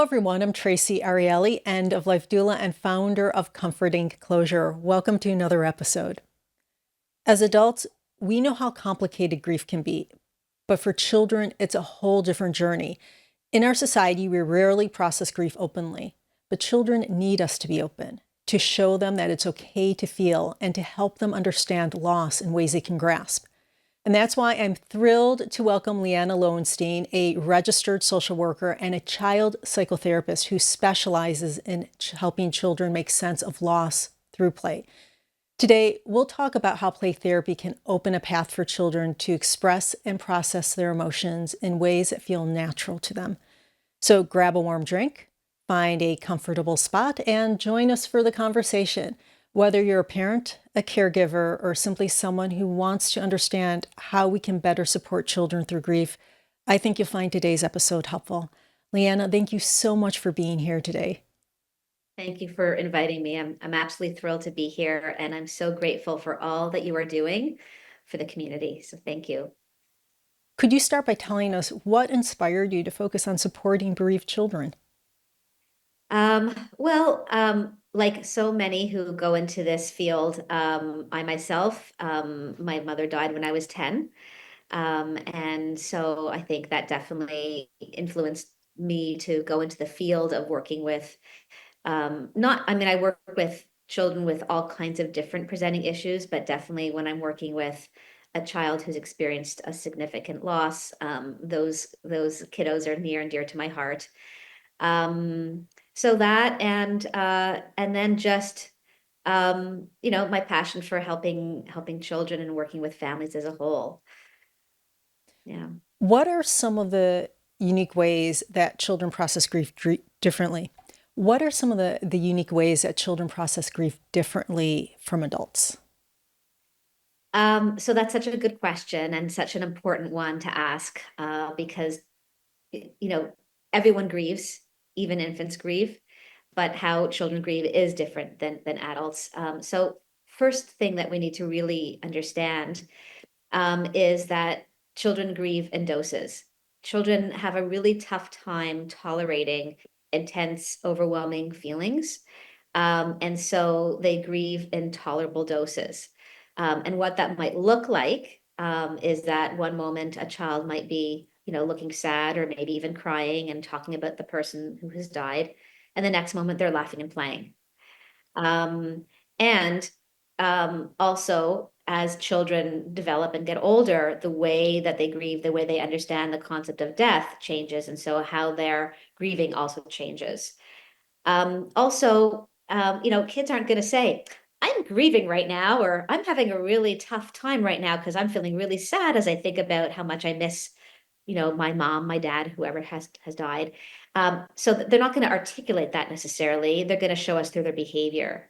everyone. I'm Traci Arieli, end of life doula and founder of Comforting Closure. Welcome to another episode. As adults, we know how complicated grief can be, but for children, it's a whole different journey. In our society, we rarely process grief openly, but children need us to be open, to show them that it's okay to feel and to help them understand loss in ways they can grasp. And that's why I'm thrilled to welcome Liana Lowenstein, a registered social worker and a child psychotherapist who specializes in helping children make sense of loss through play. Today, we'll talk about how play therapy can open a path for children to express and process their emotions in ways that feel natural to them. So grab a warm drink, find a comfortable spot, and join us for the conversation. Whether you're a parent, a caregiver, or simply someone who wants to understand how we can better support children through grief, I think you'll find today's episode helpful. Liana, thank you so much for being here today. Thank you for inviting me. I'm absolutely thrilled to be here, and I'm so grateful for all that you are doing for the community. So thank you. Could you start by telling us what inspired you to focus on supporting bereaved children? Like so many who go into this field, I myself, my mother died when I was 10. And so I think that definitely influenced me to go into the field of working with, I work with children with all kinds of different presenting issues, but definitely when I'm working with a child who's experienced a significant loss, those kiddos are near and dear to my heart. So that and then just my passion for helping children and working with families as a whole. Yeah. What are some of the unique ways that children process grief differently? What are some of the unique ways that children process grief differently from adults? So that's such a good question and such an important one to ask, because everyone grieves, even infants grieve, but how children grieve is different than adults. So first thing that we need to really understand is that children grieve in doses. Children have a really tough time tolerating intense, overwhelming feelings. And so they grieve in tolerable doses. And what that might look like is that one moment a child might be, looking sad or maybe even crying and talking about the person who has died. And the next moment they're laughing and playing. And Also, as children develop and get older, the way that they grieve, the way they understand the concept of death changes. And so how their grieving also changes. Kids aren't going to say, I'm grieving right now, or I'm having a really tough time right now because I'm feeling really sad as I think about how much I miss, my mom, my dad, whoever has died. So they're not going to articulate that necessarily. They're going to show us through their behavior.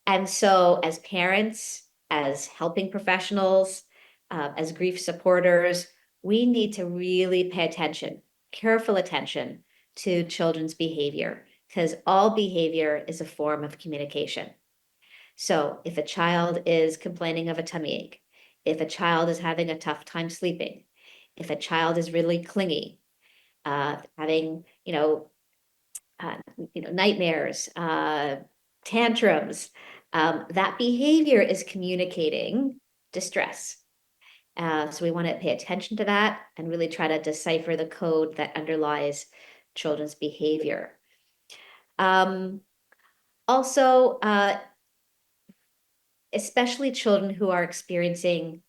And so, as parents, as helping professionals, as grief supporters, we need to really pay attention, careful attention to children's behavior, because all behavior is a form of communication. So, if a child is complaining of a tummy ache, if a child is having a tough time sleeping, if a child is really clingy, having nightmares, tantrums, that behavior is communicating distress. So we want to pay attention to that and really try to decipher the code that underlies children's behavior. Um, also, especially children who are experiencing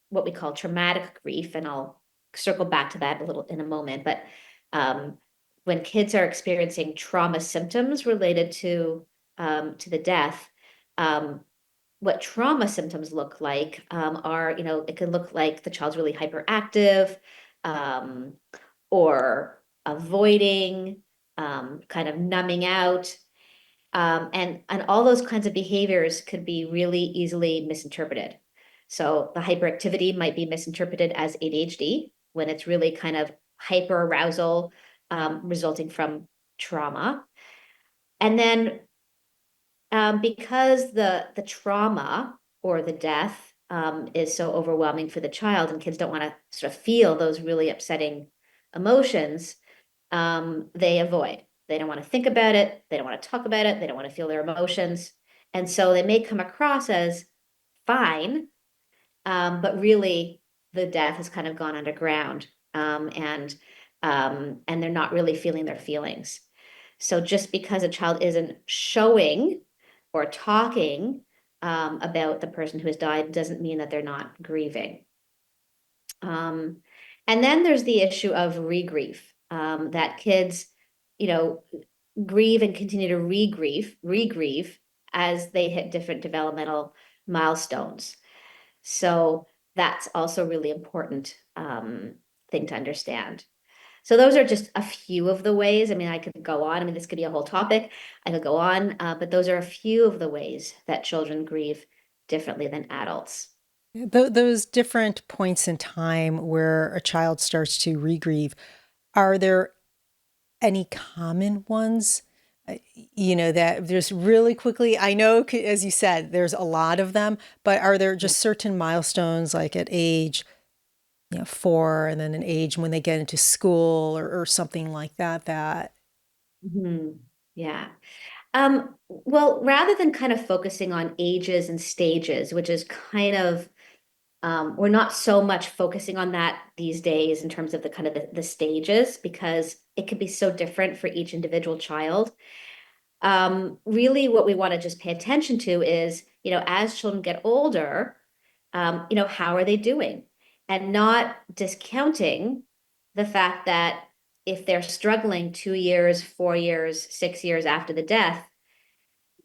what we call traumatic grief, and I'll circle back to that a little in a moment, but when kids are experiencing trauma symptoms related to the death, what trauma symptoms look like are, it can look like the child's really hyperactive, um, or avoiding, kind of numbing out. And all those kinds of behaviors could be really easily misinterpreted. So the hyperactivity might be misinterpreted as ADHD when it's really kind of hyper arousal, resulting from trauma. And then because the trauma or the death is so overwhelming for the child, and kids don't want to sort of feel those really upsetting emotions, they avoid. They don't want to think about it. They don't want to talk about it. They don't want to feel their emotions. And so they may come across as fine, but really the death has kind of gone underground, and they're not really feeling their feelings. So just because a child isn't showing or talking about the person who has died doesn't mean that they're not grieving. Um, and then there's the issue of regrief, that kids, you know, grieve and continue to regrieve as they hit different developmental milestones. So that's also really important thing to understand. So those are just a few of the ways. I mean, I could go on. I mean, this could be a whole topic. I could go on, but those are a few of the ways that children grieve differently than adults. Those different points in time where a child starts to regrieve, are there any common ones? That just really quickly, I know, as you said, there's a lot of them, but are there Yeah. just certain milestones like at age, 4, and then an age when they get into school or something like that, Mhm. Yeah. Well, rather than kind of focusing on ages and stages, which is kind of we're not so much focusing on that these days in terms of the kind of the stages because it can be so different for each individual child. Really, what we want to just pay attention to is, as children get older, how are they doing? And not discounting the fact that if they're struggling 2 years, 4 years, 6 years after the death,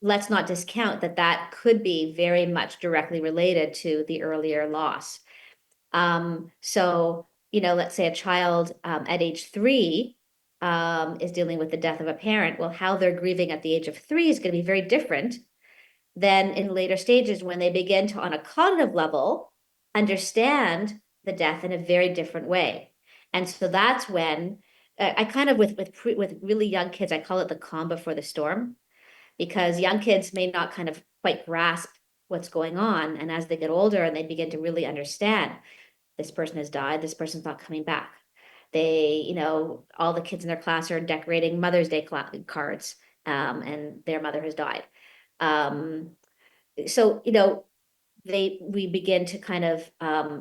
let's not discount that that could be very much directly related to the earlier loss. So, let's say a child at age 3 is dealing with the death of a parent. Well, how they're grieving at the age of 3 is going to be very different than in later stages when they begin to, on a cognitive level, understand the death in a very different way. And so that's when I kind of with really young kids, I call it the calm before the storm, because young kids may not kind of quite grasp what's going on, and as they get older and they begin to really understand this person has died, this person's not coming back. They, all the kids in their class are decorating Mother's Day cards, and their mother has died. Um, so, we begin to kind of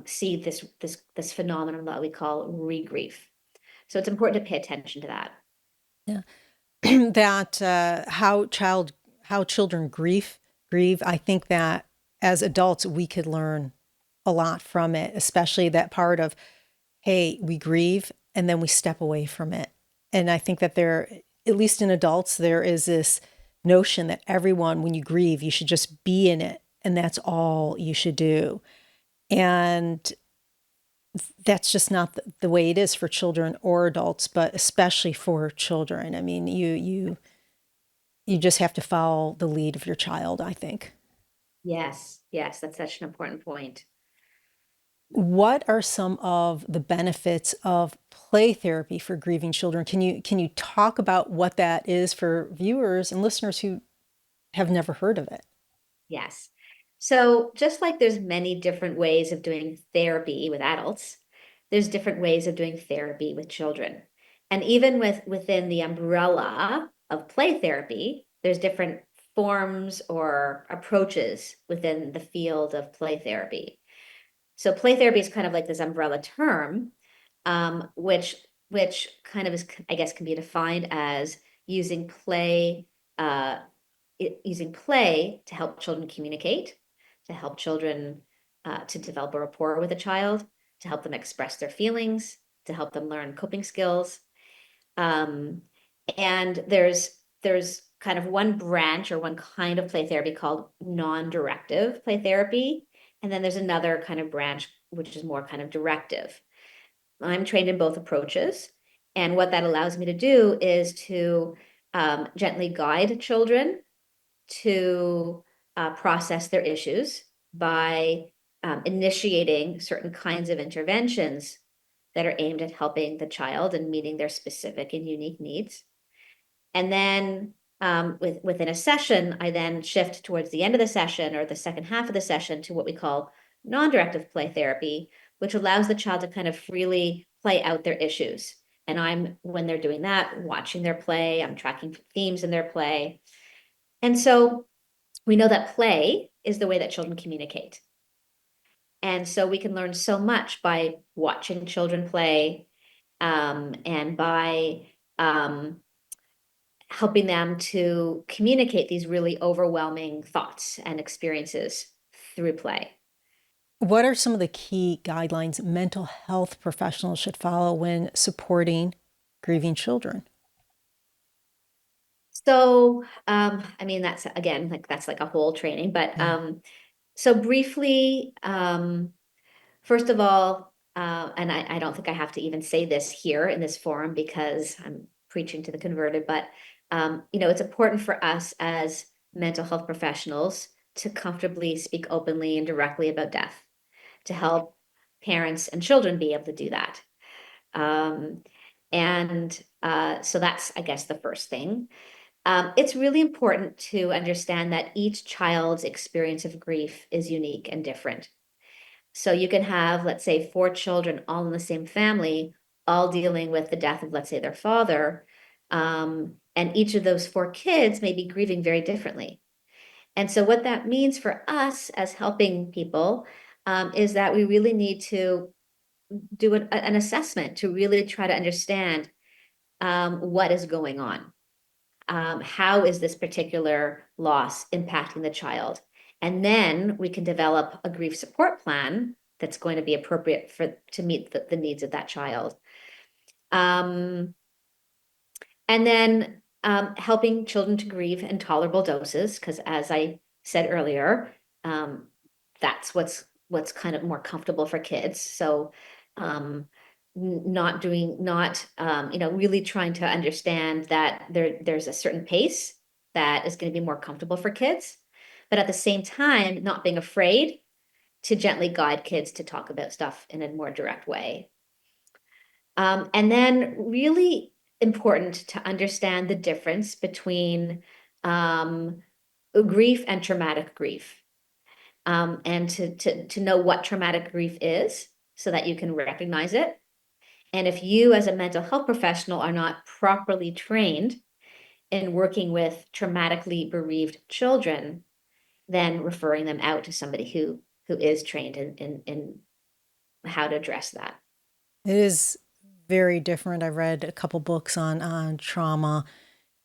see this phenomenon that we call regrief. So it's important to pay attention to that. yeah. That how children grieve. I think that as adults we could learn a lot from it, especially that part of, hey, we grieve and then we step away from it. And I think that there, at least in adults, there is this notion that everyone, when you grieve, you should just be in it and that's all you should do. And that's just not the way it is for children or adults, but especially for children. I mean, you just have to follow the lead of your child, I think. Yes, yes, that's such an important point. What are some of the benefits of play therapy for grieving children? Can you talk about what that is for viewers and listeners who have never heard of it? Yes. So just like there's many different ways of doing therapy with adults, there's different ways of doing therapy with children. And even within the umbrella of play therapy, there's different forms or approaches within the field of play therapy. So play therapy is kind of like this umbrella term, which kind of is, I guess, can be defined as using play uh, using play to help children communicate, to help children to develop a rapport with a child, to help them express their feelings, to help them learn coping skills. Um, and there's kind of one branch or one kind of play therapy called non-directive play therapy. And then there's another kind of branch, which is more kind of directive. I'm trained in both approaches. And what that allows me to do is to gently guide children to process their issues by initiating certain kinds of interventions that are aimed at helping the child and meeting their specific and unique needs. And then within a session, I then shift towards the end of the session or the second half of the session to what we call non-directive play therapy, which allows the child to kind of freely play out their issues. And I'm, when they're doing that, watching their play, I'm tracking themes in their play. And so we know that play is the way that children communicate. And so we can learn so much by watching children play, and by helping them to communicate these really overwhelming thoughts and experiences through play. What are some of the key guidelines mental health professionals should follow when supporting grieving children? So, I mean, that's again, like that's like a whole training, but Yeah. so briefly, first of all, and I don't think I have to even say this here in this forum because I'm preaching to the converted, but it's important for us as mental health professionals to comfortably speak openly and directly about death, to help parents and children be able to do that. Um, and so that's, I guess, the first thing. It's really important to understand that each child's experience of grief is unique and different. So you can have, let's say, four children all in the same family, all dealing with the death of, let's say, their father. And each of those four kids may be grieving very differently. And so what that means for us as helping people, is that we really need to do an assessment to really try to understand, what is going on. How is this particular loss impacting the child? And then we can develop a grief support plan that's going to be appropriate to meet the needs of that child. Um, and then helping children to grieve in tolerable doses, because as I said earlier, that's what's kind of more comfortable for kids. So not really trying to understand that there's a certain pace that is going to be more comfortable for kids, but at the same time, not being afraid to gently guide kids to talk about stuff in a more direct way. And then really important to understand the difference between um, grief and traumatic grief, and to know what traumatic grief is so that you can recognize it. And if you, as a mental health professional, are not properly trained in working with traumatically bereaved children, then referring them out to somebody who is trained in how to address that. It is very different. I read a couple books on trauma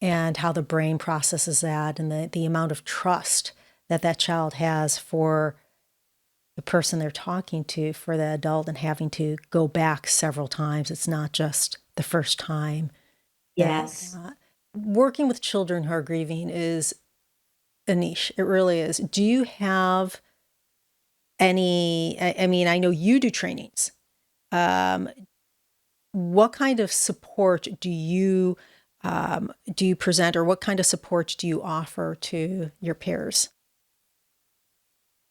and how the brain processes that and the amount of trust that that child has for the person they're talking to, for the adult, and having to go back several times. It's not just the first time that Yes. working with children who are grieving is a niche. It really is. Do you have any, I mean, I know you do trainings. Um, what kind of support do you present, or what kind of support do you offer to your peers?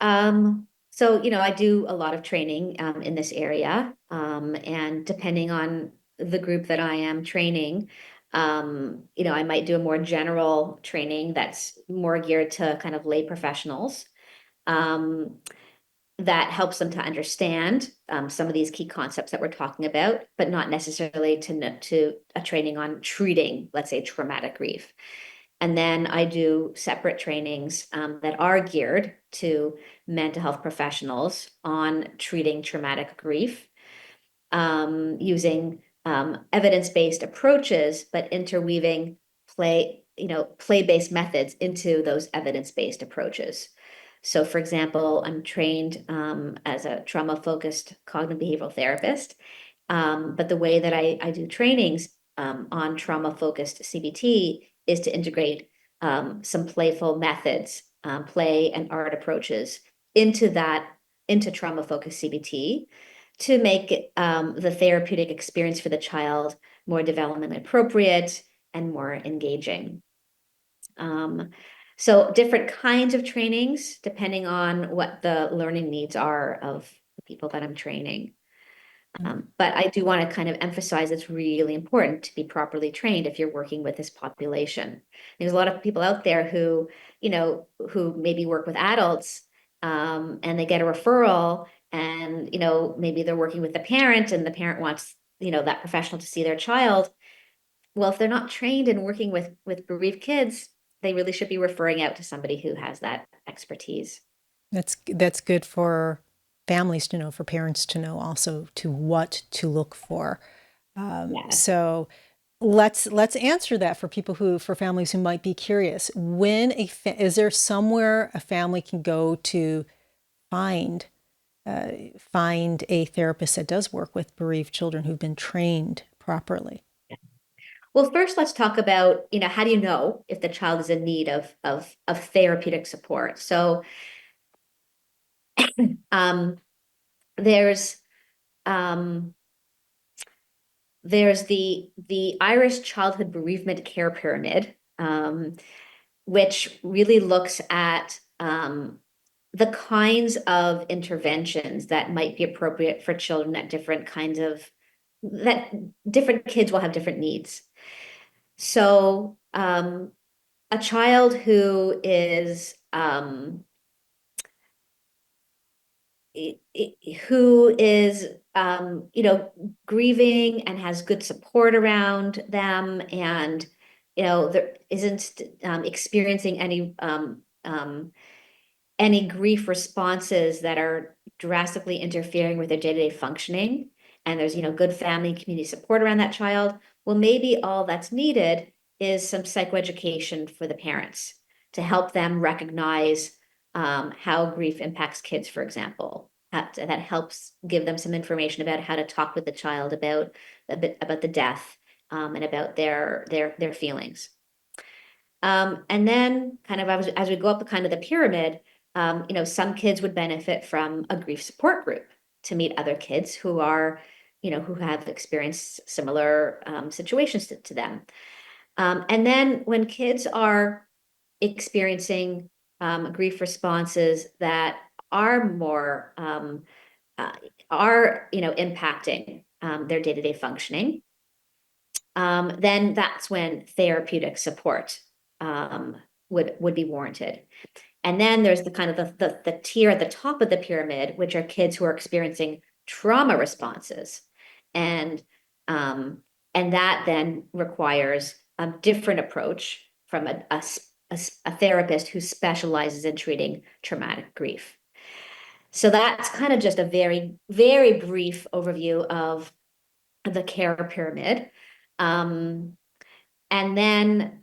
So, I do a lot of training in this area. And depending on the group that I am training, I might do a more general training that's more geared to kind of lay professionals. Um, that helps them to understand some of these key concepts that we're talking about, but not necessarily to a training on treating, let's say, traumatic grief. And then I do separate trainings that are geared to mental health professionals on treating traumatic grief, using evidence-based approaches, but interweaving play-based methods into those evidence-based approaches. So, for example, I'm trained as a trauma-focused cognitive behavioral therapist, but the way that I do trainings on trauma-focused CBT is to integrate some playful methods, play and art approaches into trauma-focused CBT to make the therapeutic experience for the child more developmentally appropriate and more engaging. Um, so different kinds of trainings, depending on what the learning needs are of the people that I'm training. But I do want to kind of emphasize it's really important to be properly trained if you're working with this population. There's a lot of people out there who maybe work with adults, and they get a referral, and maybe they're working with the parent, and the parent wants that professional to see their child. Well, if they're not trained in working with bereaved kids, they really should be referring out to somebody who has that expertise. That's good for families to know, for parents to know also to what to look for. Yes. So let's answer that for people who, for families who might be curious. Is there somewhere a family can go to find find a therapist that does work with bereaved children who've been trained properly? Well, first, let's talk about, how do you know if the child is in need of therapeutic support? So, um, there's um, there's the Irish Childhood Bereavement Care Pyramid, which really looks at the kinds of interventions that might be appropriate for children at different kinds of that different kids will have different needs. So, a child who is who is grieving and has good support around them, and there isn't experiencing any grief responses that are drastically interfering with their day-to-day functioning, and there's good family community support around that child. Well, maybe all that's needed is some psychoeducation for the parents to help them recognize how grief impacts kids, for example. That helps give them some information about how to talk with the child about a bit about the death, and about their feelings. And then kind of as we go up the kind of the pyramid, some kids would benefit from a grief support group to meet other kids who are, who have experienced similar situations to them. And then when kids are experiencing grief responses that are more impacting their day-to-day functioning, then that's when therapeutic support would be warranted. And then there's the kind of the tier at the top of the pyramid, which are kids who are experiencing trauma responses, and um, and that then requires a different approach from a therapist who specializes in treating traumatic grief. So that's kind of just a very, very brief overview of the care pyramid. Um, and then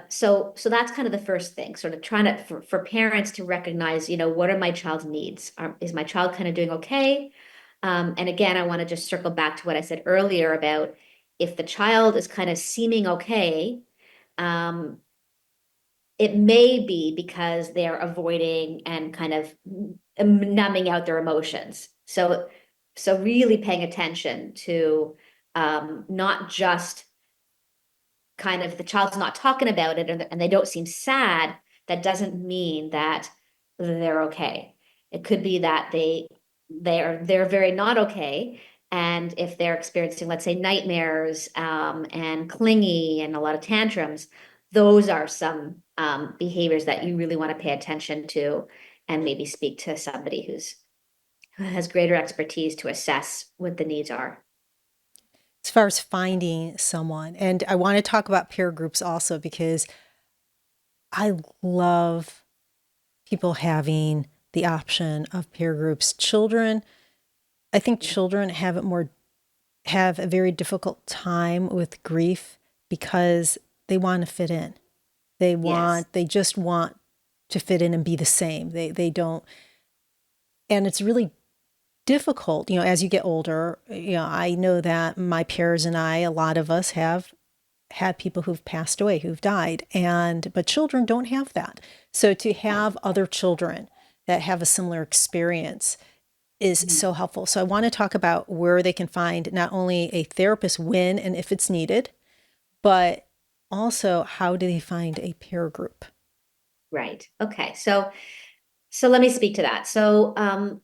so that's kind of the first thing, sort of trying to for parents to recognize, what are my child's needs? Is my child kind of doing okay? And again, I want to just circle back to what I said earlier about if the child is kind of seeming okay, um, it may be because they're avoiding and kind of numbing out their emotions. So really paying attention to not just kind of the child's not talking about it and they don't seem sad, that doesn't mean that they're okay. It could be that they're very not okay. And if they're experiencing, let's say, nightmares, and clingy and a lot of tantrums, those are some behaviors that you really want to pay attention to, and maybe speak to somebody who has greater expertise to assess what the needs are. As far as finding someone, and I want to talk about peer groups also because I love people having the option of peer groups. I think children have a very difficult time with grief because they want to fit in. Yes. They just want to fit in and be the same. They don't, and it's really difficult, as you get older. I know that my peers and I, a lot of us have had people who've passed away, who've died, but children don't have that. So to have other children that have a similar experience is Mhm. so helpful. So I want to talk about where they can find not only a therapist when and if it's needed, but also how do they find a peer group? Right. Okay. So let me speak to that. So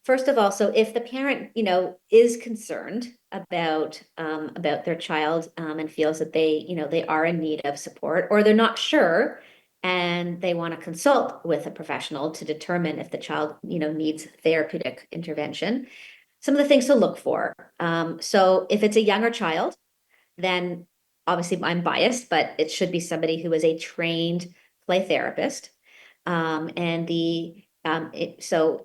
first of all, so if the parent, is concerned about their child, and feels that they are in need of support, or they're not sure and they want to consult with a professional to determine if the child, needs therapeutic intervention, some of the things to look for. So if it's a younger child, then obviously I'm biased, but it should be somebody who is a trained play therapist. So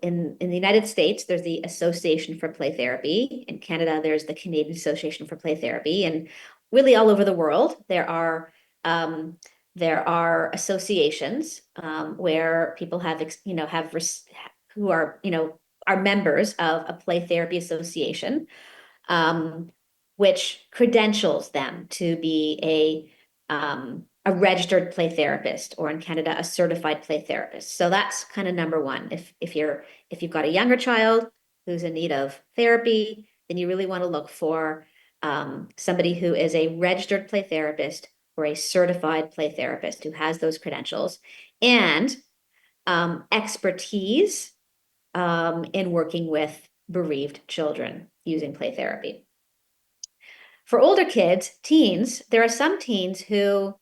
in the United States, there's the Association for Play Therapy. In Canada, there's the Canadian Association for Play Therapy, and really all over the world, there are associations where people who are members of a play therapy association, um, which credentials them to be a registered play therapist, or in Canada, a certified play therapist. So that's kind of number one. If you've got a younger child who's in need of therapy, then you really want to look for somebody who is a registered play therapist or a certified play therapist who has those credentials and expertise in working with bereaved children using play therapy. For older kids, teens, there are some teens who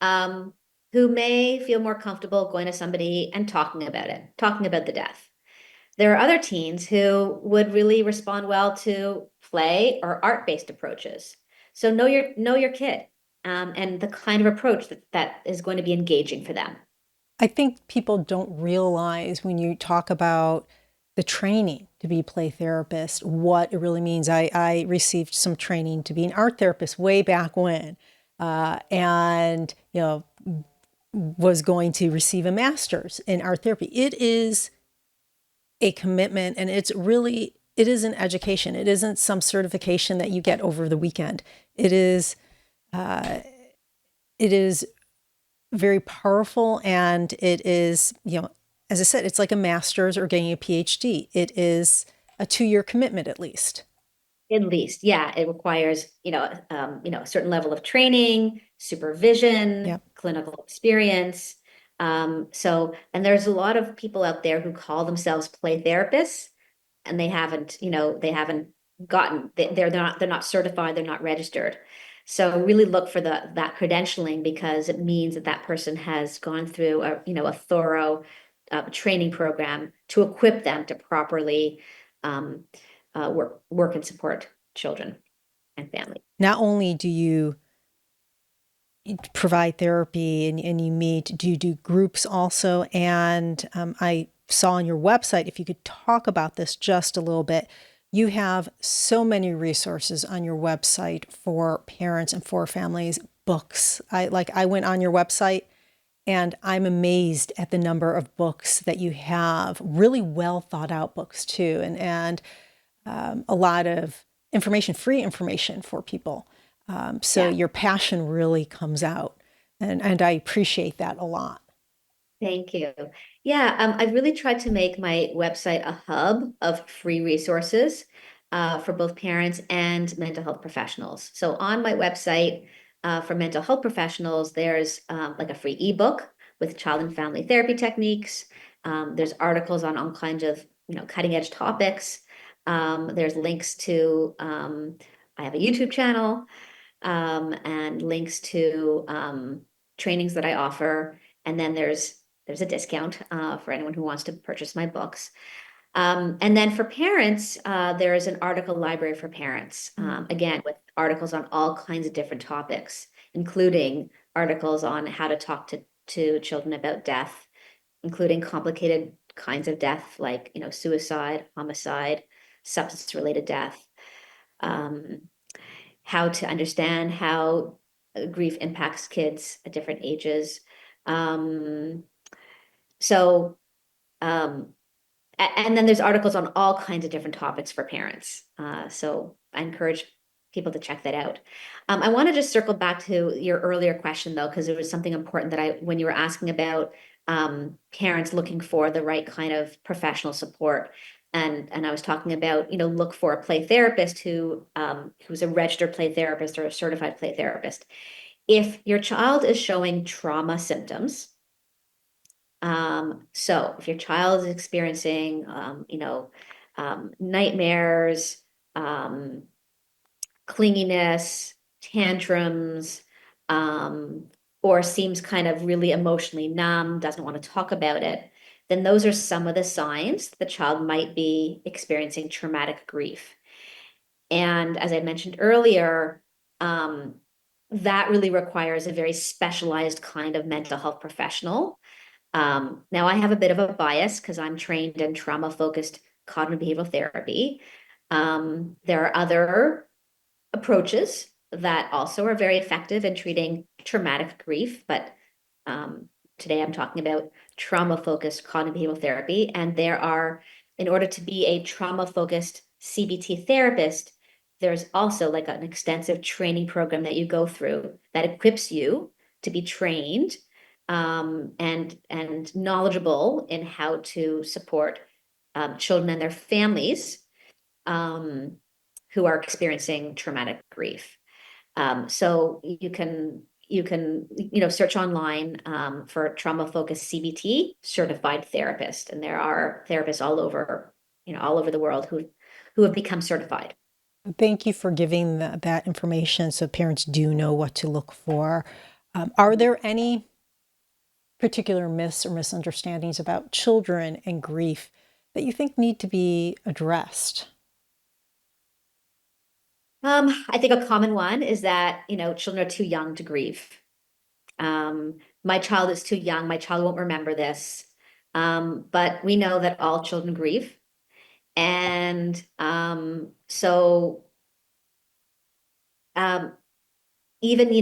may feel more comfortable going to somebody and talking about it, talking about the death. There are other teens who would really respond well to play or art-based approaches. So know your kid, and the kind of approach that is going to be engaging for them. I think people don't realize when you talk about the training to be a play therapist, what it really means. I received some training to be an art therapist way back when, and was going to receive a master's in art therapy. It is a commitment, and it is an education. It isn't some certification that you get over the weekend. It is very powerful, and it is, as I said, it's like a master's or getting a PhD. It is a 2-year commitment at least. At least, yeah, it requires, a certain level of training, supervision, Yep. clinical experience. And there's a lot of people out there who call themselves play therapists, and they haven't they're not certified, they're not registered. So really look for that credentialing, because it means that person has gone through a thorough training program to equip them to properly um, work and support children and family. Not only do you provide therapy and you meet, do you do groups also? And I saw on your website, if you could talk about this just a little bit, you have so many resources on your website for parents and for families, books. I went on your website and I'm amazed at the number of books that you have, really well thought out books too, and a lot of information, free information for people. So Yeah. your passion really comes out, and I appreciate that a lot. Thank you. Yeah, I've really tried to make my website a hub of free resources for both parents and mental health professionals. So on my website for mental health professionals, there's like a free ebook with child and family therapy techniques. There's articles on all kinds of cutting edge topics. There's links to I have a YouTube channel, and links to trainings that I offer. And then there's a discount for anyone who wants to purchase my books. And then for parents, there is an article library for parents, again, with articles on all kinds of different topics, including articles on how to talk to children about death, including complicated kinds of death like, suicide, homicide, substance-related death, um, how to understand how grief impacts kids at different ages. Um, so um, and then there's articles on all kinds of different topics for parents. So I encourage people to check that out. I want to just circle back to your earlier question though, because it was something important that when you were asking about parents looking for the right kind of professional support. And I was talking about, look for a play therapist who's a registered play therapist or a certified play therapist. If your child is showing trauma symptoms, so if your child is experiencing, nightmares, um, clinginess, tantrums, or seems kind of really emotionally numb, doesn't want to talk about it, then those are some of the signs the child might be experiencing traumatic grief. And as I mentioned earlier, that really requires a very specialized kind of mental health professional. Now, I have a bit of a bias because I'm trained in trauma-focused cognitive behavioral therapy. There are other approaches that also are very effective in treating traumatic grief, but today I'm talking about trauma-focused cognitive behavioral therapy. And there are, in order to be a trauma-focused CBT therapist, there's also like an extensive training program that you go through that equips you to be trained and knowledgeable in how to support children and their families who are experiencing traumatic grief. So you can search online for trauma-focused CBT certified therapist, and there are therapists all over the world who have become certified. Thank you for giving that information so parents do know what to look for. Are there any particular myths or misunderstandings about children and grief that you think need to be addressed? I think a common one is that, children are too young to grieve. My child is too young. My child won't remember this. But we know that all children grieve. And so um, even,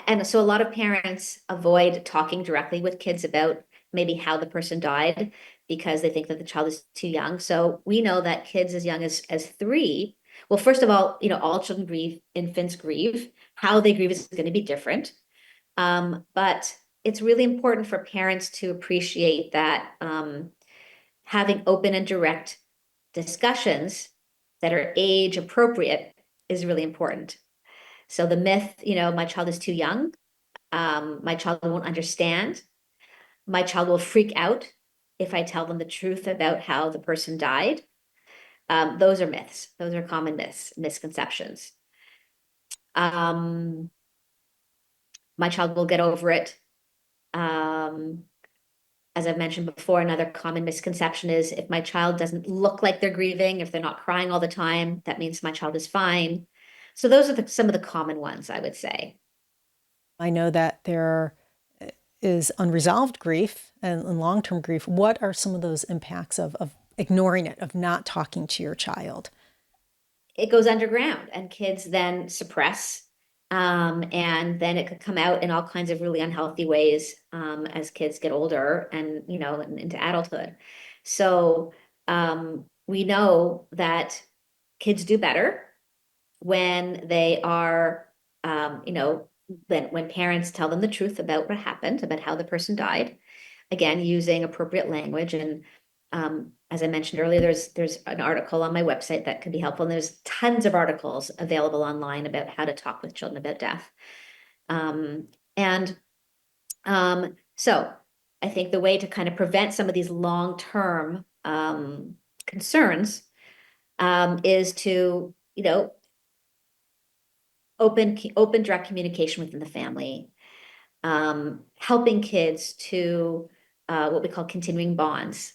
and so a lot of parents avoid talking directly with kids about maybe how the person died because they think that the child is too young. So we know that kids as young as 3, well, first of all children grieve, infants grieve. How they grieve is going to be different. But it's really important for parents to appreciate that having open and direct discussions that are age appropriate is really important. So the myth, my child is too young, my child won't understand, my child will freak out if I tell them the truth about how the person died. Those are myths. Those are common misconceptions. My child will get over it. As I've mentioned before, another common misconception is if my child doesn't look like they're grieving, if they're not crying all the time, that means my child is fine. So those are some of the common ones, I would say. I know that there is unresolved grief and long-term grief. What are some of those impacts of ignoring it, of not talking to your child? It goes underground and kids then suppress. And then it could come out in all kinds of really unhealthy ways as kids get older and, into adulthood. So we know that kids do better when they are, when parents tell them the truth about what happened, about how the person died, again, using appropriate language. And as I mentioned earlier, there's an article on my website that can be helpful. And there's tons of articles available online about how to talk with children about death. And so I think the way to kind of prevent some of these long-term concerns is to, open direct communication within the family, helping kids to what we call continuing bonds,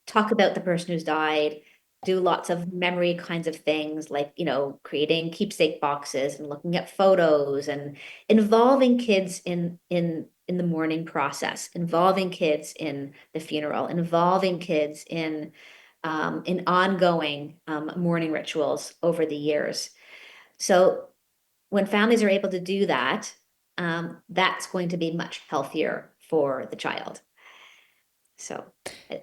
talk about the person who's died, do lots of memory kinds of things like, creating keepsake boxes and looking at photos and involving kids in the mourning process, involving kids in the funeral, involving kids in ongoing mourning rituals over the years. So when families are able to do that, that's going to be much healthier for the child. So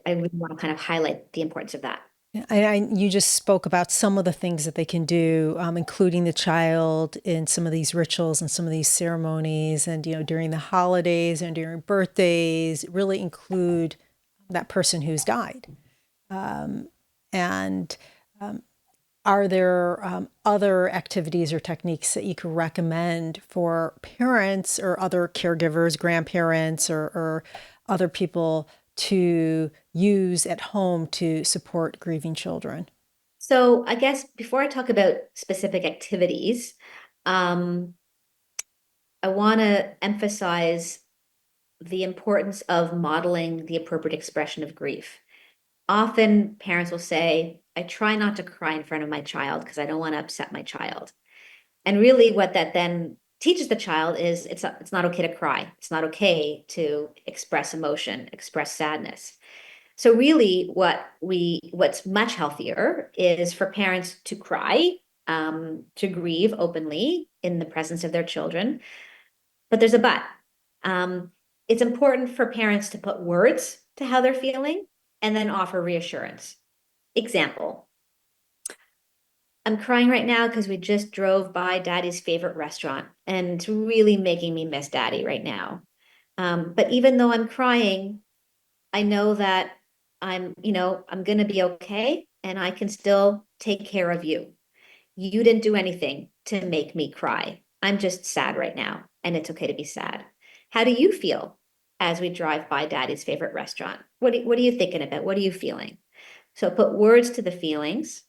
I really want to kind of highlight the importance of that. You just spoke about some of the things that they can do, including the child in some of these rituals and some of these ceremonies, and during the holidays and during birthdays, really include that person who's died. And are there other activities or techniques that you could recommend for parents or other caregivers, grandparents, or other people to use at home to support grieving children? So I guess before I talk about specific activities, I want to emphasize the importance of modeling the appropriate expression of grief. Often parents will say, I try not to cry in front of my child because I don't want to upset my child. And really what that then teaches the child is it's not okay to cry. It's not okay to express emotion, express sadness. So really what's much healthier is for parents to cry, to grieve openly in the presence of their children. But there's a but. It's important for parents to put words to how they're feeling and then offer reassurance. Example, I'm crying right now because we just drove by Daddy's favorite restaurant and it's really making me miss Daddy right now. But even though I'm crying, I know that I'm going to be okay and I can still take care of you. You didn't do anything to make me cry. I'm just sad right now and it's okay to be sad. How do you feel as we drive by Daddy's favorite restaurant? What are you thinking about? What are you feeling? So put words to the feelings,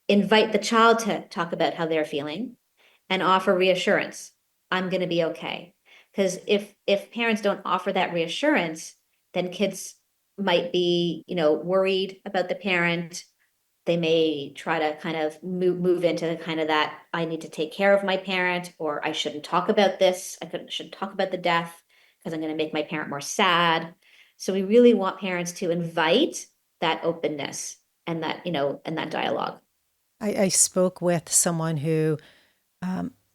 invite the child to talk about how they're feeling and offer reassurance. I'm going to be okay. Because if parents don't offer that reassurance, then kids might be, worried about the parent. They may try to kind of move into kind of that I need to take care of my parent, or I shouldn't talk about this. Shouldn't talk about the death because I'm going to make my parent more sad. So we really want parents to invite that openness and that dialogue. I spoke with someone who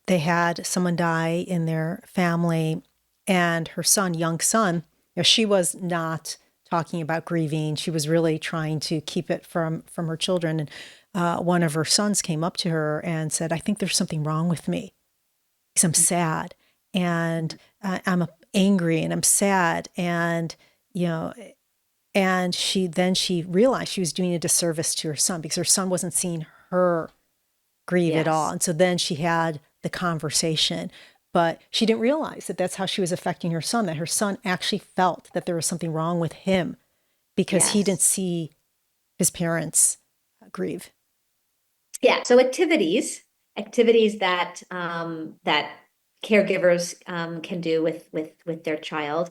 they had someone die in their family, and her son, young son, she was not talking about grieving. She was really trying to keep it from her children. And one of her sons came up to her and said, "I think there's something wrong with me because I'm sad and I'm angry and I'm sad." And you know, and she realized she was doing a disservice to her son because her son wasn't seeing her grieve at all. Yes. And so then she had the conversation, but she didn't realize that that's how she was affecting her son, that her son actually felt that there was something wrong with him because he didn't Yes. see his parents grieve. Yeah. So activities that caregivers can do with their child,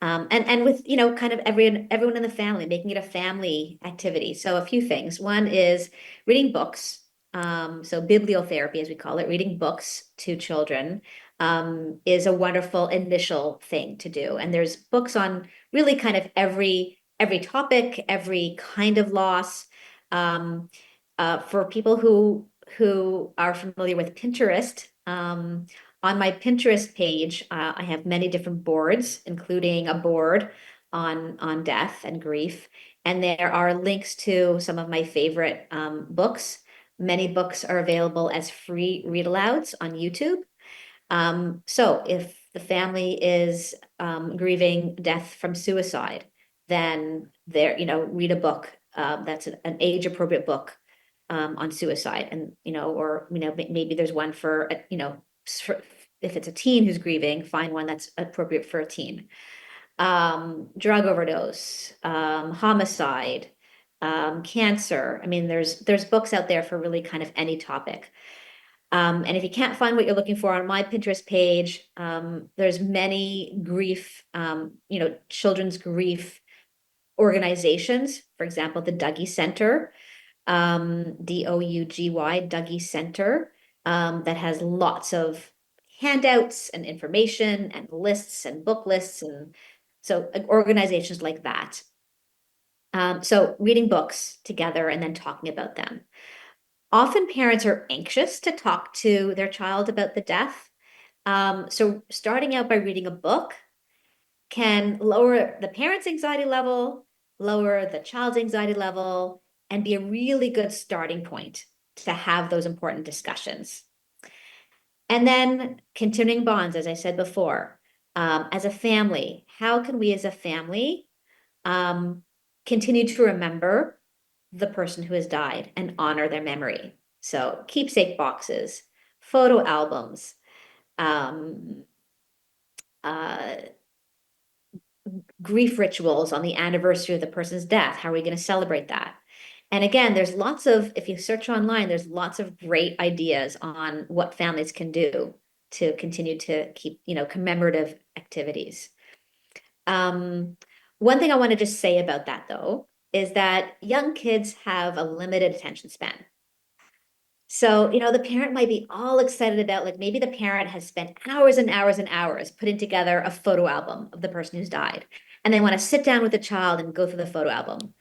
and with kind of everyone in the family, making it a family activity. So a few things. One is reading books. So bibliotherapy, as we call it, reading books to children, is a wonderful initial thing to do. And there's books on really kind of every topic, every kind of loss. Um, for people who are familiar with Pinterest, on my Pinterest page, I have many different boards, including a board on death and grief, and there are links to some of my favorite books. Many books are available as free read alouds on YouTube. So if the family is grieving death from suicide, then read a book that's an age appropriate book on suicide, and maybe there's one for if it's a teen who's grieving, find one that's appropriate for a teen. Drug overdose, homicide, cancer. I mean, there's books out there for really kind of any topic. And if you can't find what you're looking for on my Pinterest page, there's many grief, children's grief organizations. For example, the Dougie Center, DOUGY, Dougie Center, that has lots of handouts and information and lists and book lists. And so organizations like that. So reading books together and then talking about them. Often parents are anxious to talk to their child about the death. So starting out by reading a book can lower the parent's anxiety level, lower the child's anxiety level, and be a really good starting point to have those important discussions. And then continuing bonds, as I said before, as a family, how can we as a family um, continue to remember the person who has died and honor their memory? So keepsake boxes, photo albums, um, uh, grief rituals on the anniversary of the person's death. How are we going to celebrate that? And again, if you search online, there's lots of great ideas on what families can do to continue to keep, commemorative activities. Um, One thing I want to just say about that though is that young kids have a limited attention span. So, the parent might be all excited about, like, maybe the parent has spent hours and hours and hours putting together a photo album of the person who's died. And they want to sit down with the child and go through the photo album.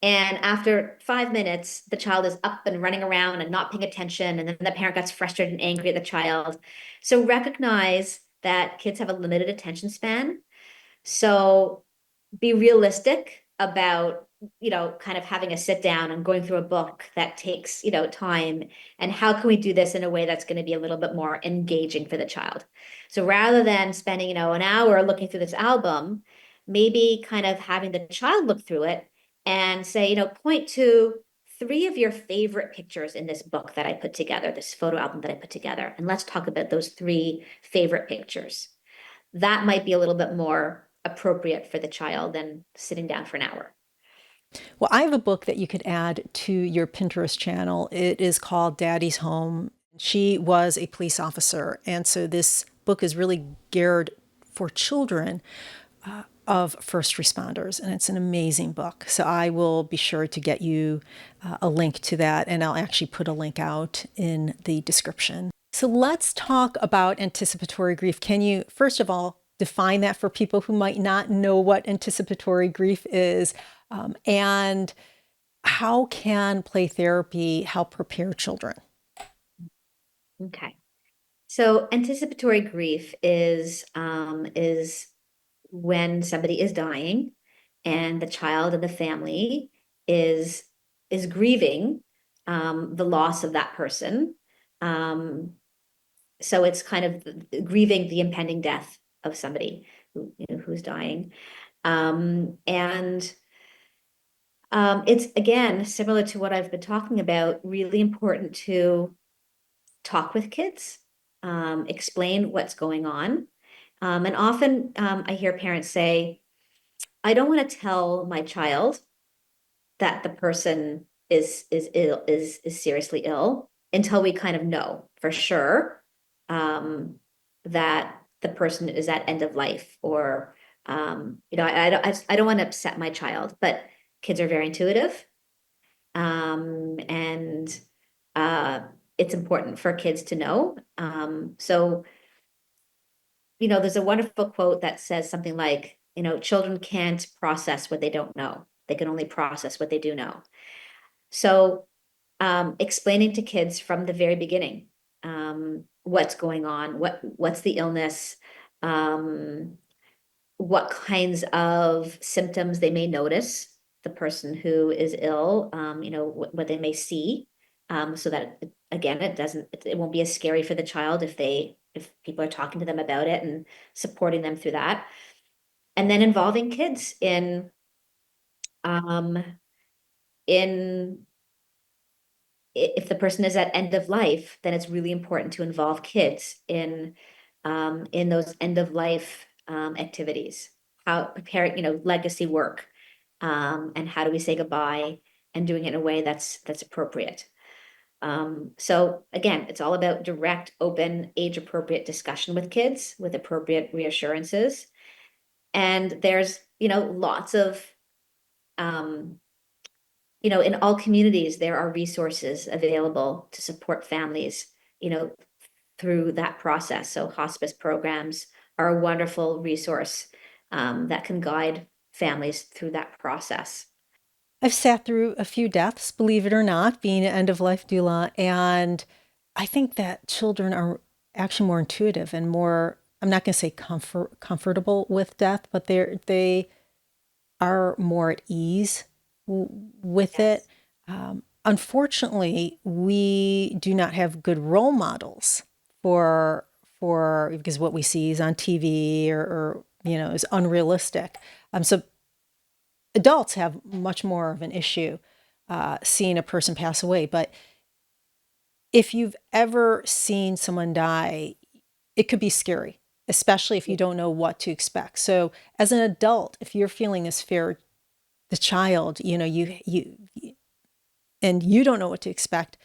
And after 5 minutes, the child is up and running around and not paying attention. And then the parent gets frustrated and angry at the child. So recognize that kids have a limited attention span. So be realistic about, kind of having a sit down and going through a book that takes, time. And how can we do this in a way that's going to be a little bit more engaging for the child? So rather than spending, an hour looking through this album, maybe kind of having the child look through it and say, point to three of your favorite pictures in this book that I put together, this photo album that I put together. And let's talk about those three favorite pictures. That might be a little bit more appropriate for the child than sitting down for an hour. Well, I have a book that you could add to your Pinterest channel. It is called Daddy's Home. She was a police officer. And so this book is really geared for children of first responders. And it's an amazing book. So I will be sure to get you a link to that. And I'll actually put a link out in the description. So let's talk about anticipatory grief. Can you, first of all, define that for people who might not know what anticipatory grief is? And how can play therapy help prepare children? Okay. So anticipatory grief is when somebody is dying and the child and the family is is grieving the loss of that person. Um, so it's kind of grieving the impending death of somebody who's dying. And it's again similar to what I've been talking about, really important to talk with kids, explain what's going on. And often I hear parents say, I don't want to tell my child that the person is ill, is seriously ill until we kind of know for sure um, that the person is at end of life, or I don't want to upset my child, but kids are very intuitive, and uh, it's important for kids to know. So there's a wonderful quote that says something like, children can't process what they don't know. They can only process what they do know. So explaining to kids from the very beginning what's going on, what's the illness, um, what kinds of symptoms they may notice, the person who is ill, what they may see, so that again, it won't be as scary for the child if people are talking to them about it and supporting them through that. And then involving kids um, in if the person is at end of life, then it's really important to involve kids in those end of life activities. How preparing, legacy work, and how do we say goodbye, and doing it in a way that's appropriate. So again, it's all about direct, open, age-appropriate discussion with kids with appropriate reassurances. And there's, lots of in all communities, there are resources available to support families, through that process. So hospice programs are a wonderful resource that can guide families through that process. I've sat through a few deaths, believe it or not, being an end of life doula. And I think that children are actually more intuitive and more, I'm not going to say comfortable with death, but they are more at ease with it. Yes. Unfortunately, we do not have good role models for because what we see is on TV or is unrealistic. So adults have much more of an issue seeing a person pass away. But if you've ever seen someone die, it could be scary, especially if you don't know what to expect. So as an adult, if you're feeling this fear, the child, you and you don't know what to expect,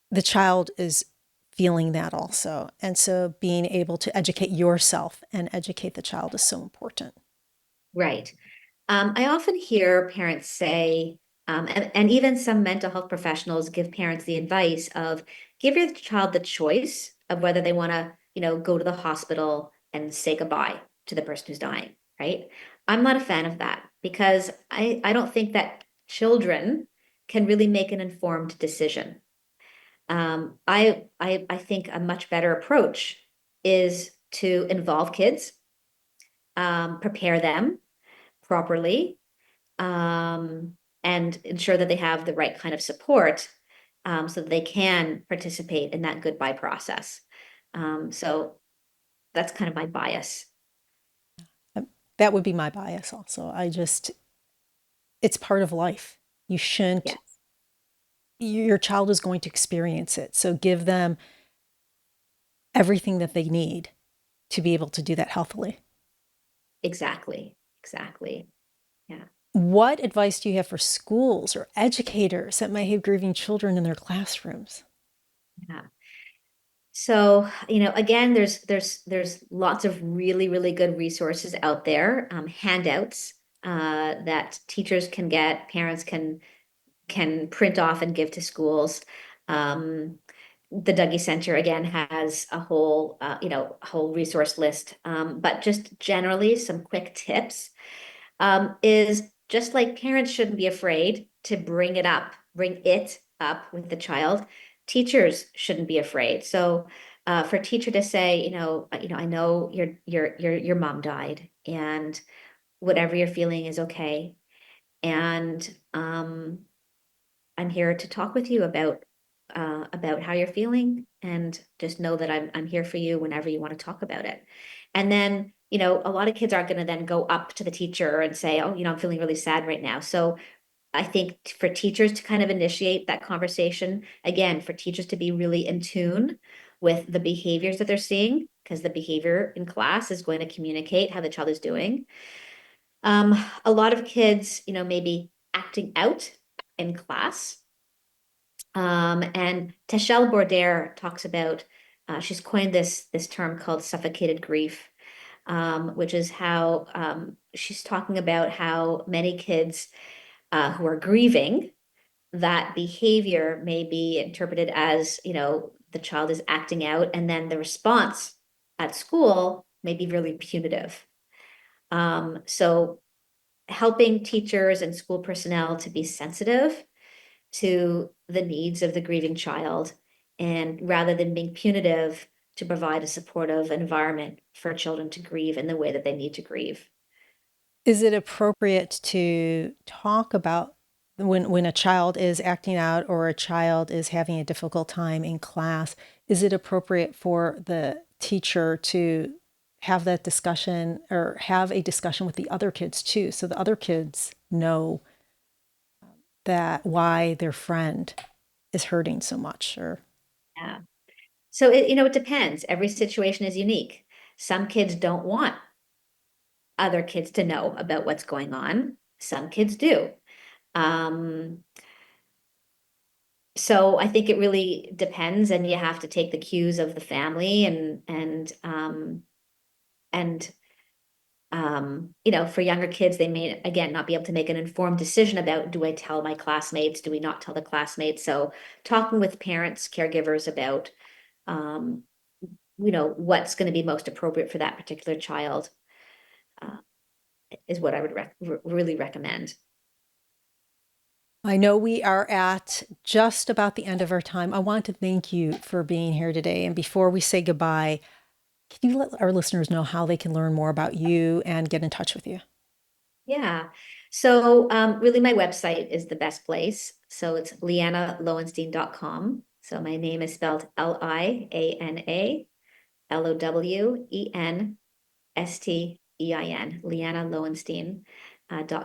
the child is feeling that also. And so being able to educate yourself and educate the child is so important. Right. I often hear parents say, and even some mental health professionals give parents the advice of give your child the choice of whether they want to, go to the hospital and say goodbye to the person who's dying, right? I'm not a fan of that because I don't think that children can really make an informed decision. I think a much better approach is to involve kids, prepare them properly, um, and ensure that they have the right kind of support, so that they can participate in that goodbye process. So that's kind of my bias. Um, That would be my bias also. It's part of life. You shouldn't, Yes, your child is going to experience it. So give them everything that they need to be able to do that healthily. exactly. Exactly. Yeah. What advice do you have for schools or educators that might have grieving children in their classrooms? Yeah. So, again, there's lots of really, really good resources out there, handouts that teachers can get, parents can print off and give to schools. Um, the Dougie Center again has a whole resource list. But just generally, some quick tips is just like parents shouldn't be afraid to bring it up with the child. Teachers shouldn't be afraid. So, for a teacher to say, I know your mom died, and whatever you're feeling is okay, and I'm here to talk with you about how you're feeling, and just know that I'm here for you whenever you want to talk about it. And then, a lot of kids aren't going to then go up to the teacher and say, "Oh, I'm feeling really sad right now." So I think for teachers to kind of initiate that conversation, again, for teachers to be really in tune with the behaviors that they're seeing, because the behavior in class is going to communicate how the child is doing. A lot of kids, maybe acting out in class, and Tachelle Bourdaire talks about, she's coined this term called suffocated grief, which is how, she's talking about how many kids who are grieving, that behavior may be interpreted as, the child is acting out, and then the response at school may be really punitive. So helping teachers and school personnel to be sensitive to the needs of the grieving child, and rather than being punitive, to provide a supportive environment for children to grieve in the way that they need to grieve. Is it appropriate to talk about when a child is acting out or a child is having a difficult time in class? Is it appropriate for the teacher to have that discussion or have a discussion with the other kids too, so the other kids know that why their friend is hurting so much? Or Yeah. So it depends. Every situation is unique. Some kids don't want other kids to know about what's going on. Some kids do. Um, so I think it really depends, and you have to take the cues of the family, and for younger kids, they may again not be able to make an informed decision about, do I tell my classmates? Do we not tell the classmates? So talking with parents, caregivers about, um, what's going to be most appropriate for that particular child, uh, is what I would really recommend. I know we are at just about the end of our time. I want to thank you for being here today. And before we say goodbye, can you let our listeners know how they can learn more about you and get in touch with you? Yeah. So really my website is the best place. So it's lianalowenstein.com. So my name is spelled Liana Lowenstein, Liana Lowenstein,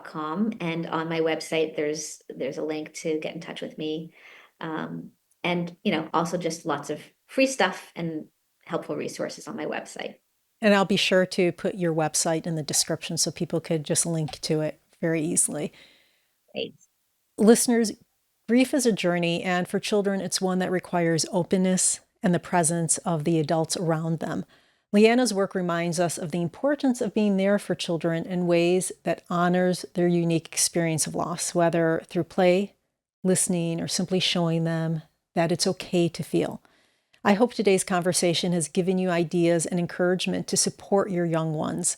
.com. And on my website, there's a link to get in touch with me. Um, and also just lots of free stuff and helpful resources on my website. And I'll be sure to put your website in the description so people could just link to it very easily. Great. Listeners, grief is a journey, and for children, it's one that requires openness and the presence of the adults around them. Liana's work reminds us of the importance of being there for children in ways that honors their unique experience of loss, whether through play, listening, or simply showing them that it's okay to feel. I hope today's conversation has given you ideas and encouragement to support your young ones.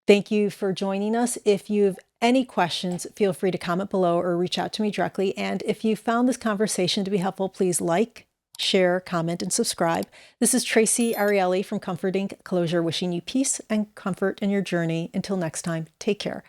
Thank you for joining us. If you have any questions, feel free to comment below or reach out to me directly. And if you found this conversation to be helpful, please like, share, comment, and subscribe. This is Traci Arieli from Comforting Closure, wishing you peace and comfort in your journey. Until next time, take care.